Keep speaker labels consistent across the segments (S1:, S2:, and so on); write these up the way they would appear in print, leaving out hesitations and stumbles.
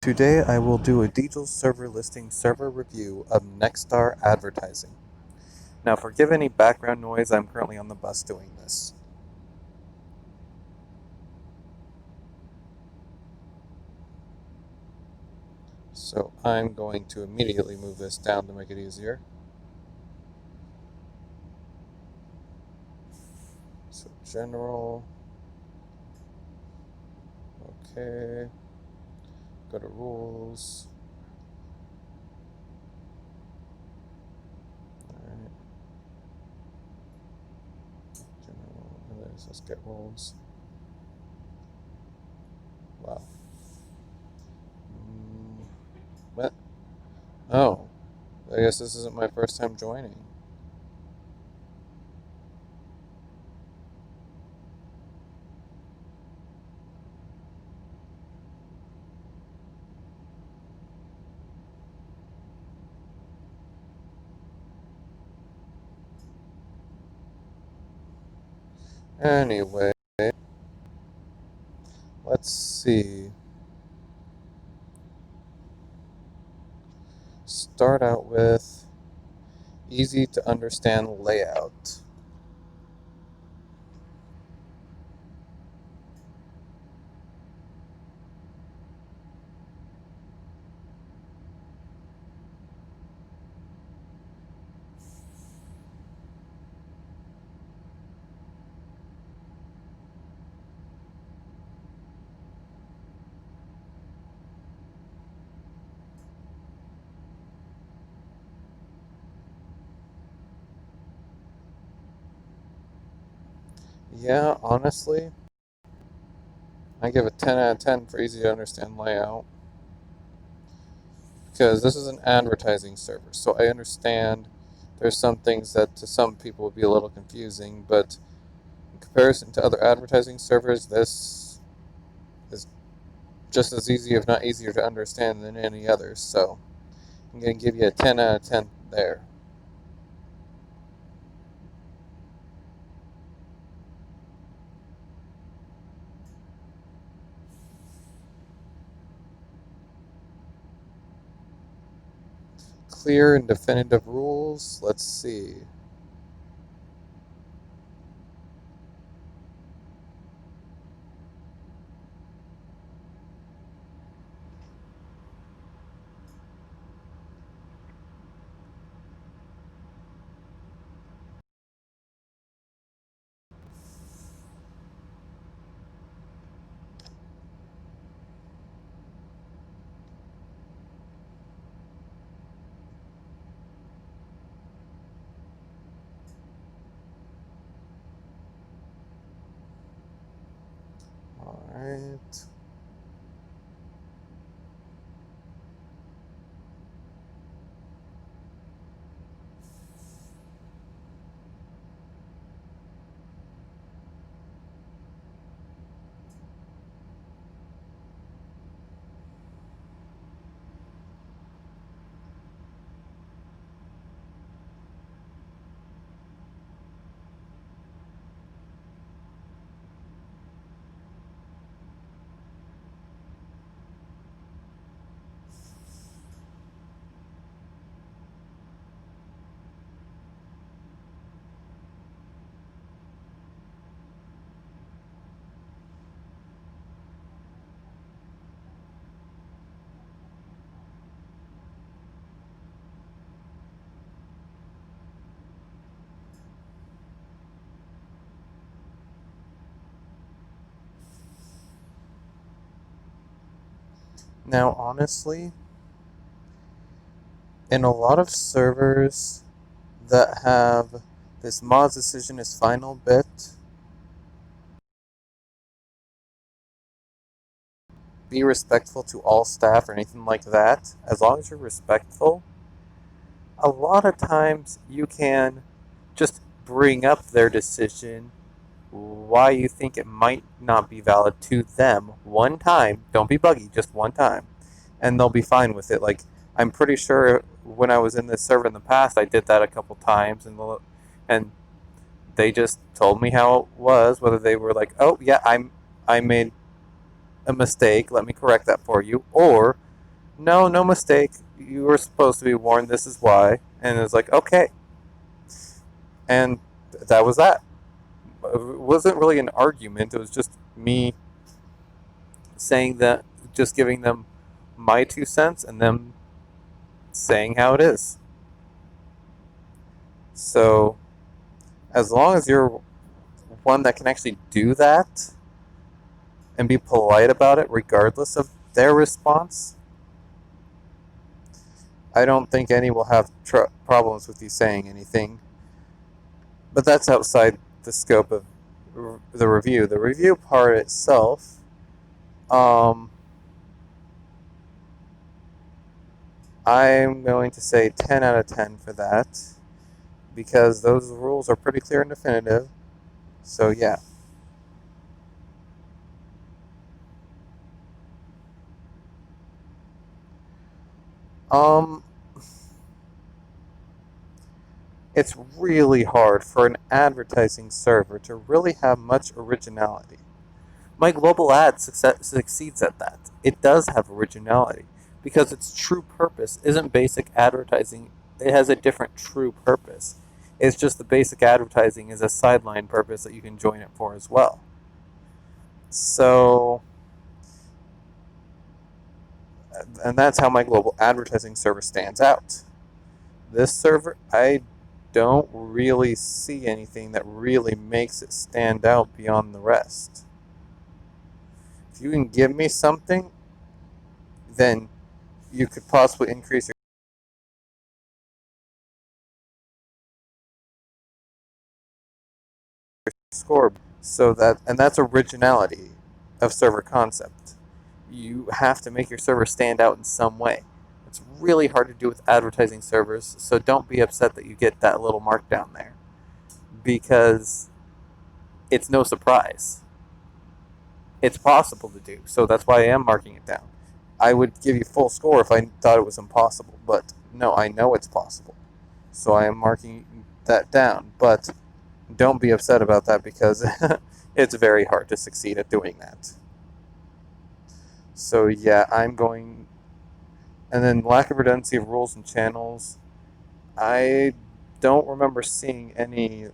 S1: Today I will do a DeJeL server listing server review of Nexzar Advertising. Now forgive any background noise, I'm currently on the bus doing this. So I'm going to immediately move this down to make it easier. So general, okay, go to rules. Alright, general, let's get rules. Wow. What? Oh, I guess this isn't my first time joining. Anyway, let's see. Start out with easy to understand layout. Yeah, honestly, I give it 10 out of 10 for easy to understand layout. Because this is an advertising server, so I understand there's some things that to some people would be a little confusing, but in comparison to other advertising servers, this is just as easy, if not easier, to understand than any others. So I'm going to give you a 10 out of 10 there. Clear and definitive rules. Let's see. All right. Now, honestly, in a lot of servers that have this mod's decision is final bit, be respectful to all staff or anything like that. As long as you're respectful, a lot of times you can just bring up their decision, why you think it might not be valid to them one time. Don't be buggy, just one time. And they'll be fine with it. Like, I'm pretty sure when I was in this server in the past, I did that a couple times, and they just told me how it was. Whether they were like, "Oh yeah, I made a mistake. Let me correct that for you," or no, no mistake. You were supposed to be warned. This is why. And it's like, okay. And that was that. It wasn't really an argument. It was just me saying that, just giving them my 2 cents and them saying how it is. So, as long as you're one that can actually do that and be polite about it, regardless of their response, I don't think any will have problems with you saying anything. But that's outside the scope of the review. The review part itself, um, I'm going to say 10 out of 10 for that because those rules are pretty clear and definitive. So, yeah. Um, it's really hard for an advertising server to really have much originality. My global ad succeeds at that. It does have originality because its true purpose isn't basic advertising. It has a different true purpose. It's just the basic advertising is a sideline purpose that you can join it for as well. So, and that's how my global advertising server stands out. This server, I don't really see anything that really makes it stand out beyond the rest. If you can give me something, then you could possibly increase your score. So that, and that's originality of server concept. You have to make your server stand out in some way. It's really hard to do with advertising servers, so don't be upset that you get that little mark down there because it's no surprise. It's possible to do, so that's why I am marking it down. I would give you full score if I thought it was impossible, but no, I know it's possible. So I am marking that down, but don't be upset about that because it's very hard to succeed at doing that. So yeah, I'm going, and then lack of redundancy of rules and channels. I don't remember seeing any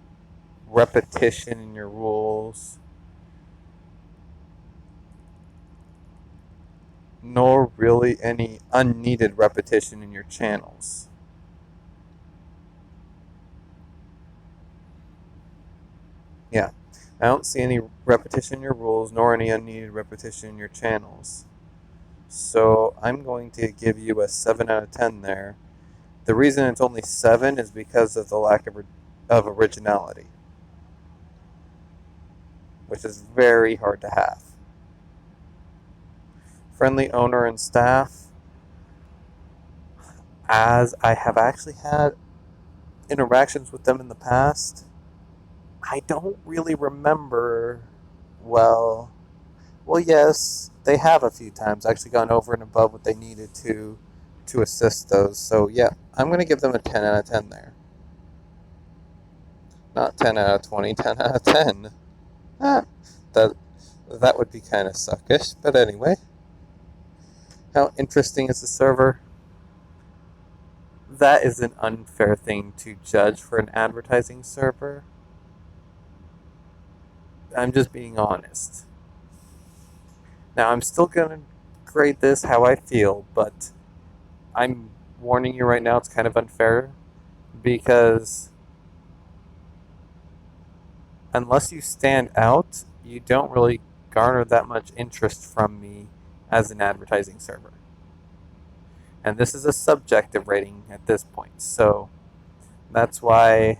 S1: repetition in your rules, nor really any unneeded repetition in your channels. Yeah, I don't see any repetition in your rules, nor any unneeded repetition in your channels. So I'm going to give you a 7 out of 10 there. The reason it's only 7 is because of the lack of originality, which is very hard to have. Friendly owner and staff, as I have actually had interactions with them in the past, I don't really remember well. Well, yes, they have a few times actually gone over and above what they needed to assist those. So yeah, I'm gonna give them a 10 out of 10 there. Not 10 out of 20, 10 out of 10. Ah, that that would be kind of suckish, but anyway. How interesting is the server? That is an unfair thing to judge for an advertising server. I'm just being honest. Now, I'm still going to grade this how I feel, but I'm warning you right now it's kind of unfair because unless you stand out, you don't really garner that much interest from me as an advertising server. And this is a subjective rating at this point, so that's why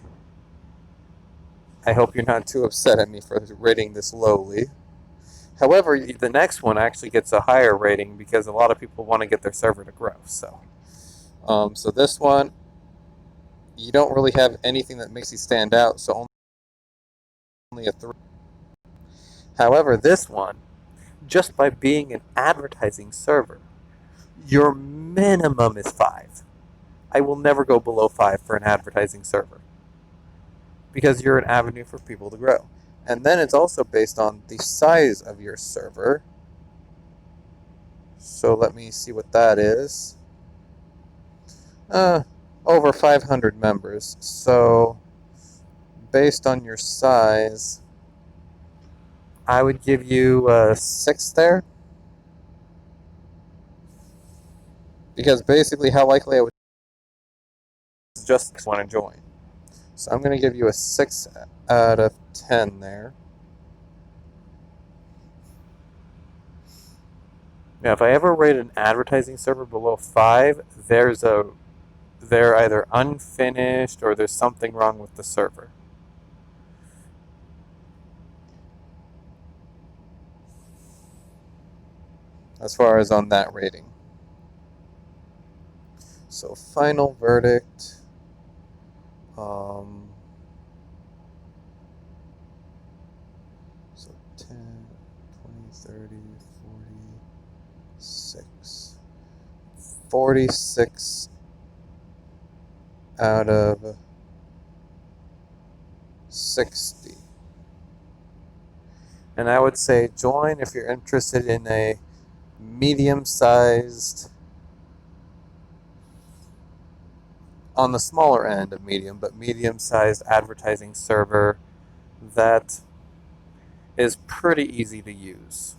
S1: I hope you're not too upset at me for rating this lowly. However, the next one actually gets a higher rating because a lot of people want to get their server to grow. So this one, you don't really have anything that makes you stand out, so only a 3. However, this one, just by being an advertising server, your minimum is 5. I will never go below 5 for an advertising server because you're an avenue for people to grow. And then it's also based on the size of your server. So let me see what that is. Over 500 members. So based on your size, I would give you a 6 there. Because basically how likely I would just want to join. So I'm going to give you a 6 out of 10 there. Now, if I ever rate an advertising server below 5, they're either unfinished or there's something wrong with the server. As far as on that rating. So final verdict. So 10, 20, 30, 46. 46 out of 60. And I would say join if you're interested in a medium-sized, on the smaller end of medium, but medium-sized advertising server that is pretty easy to use.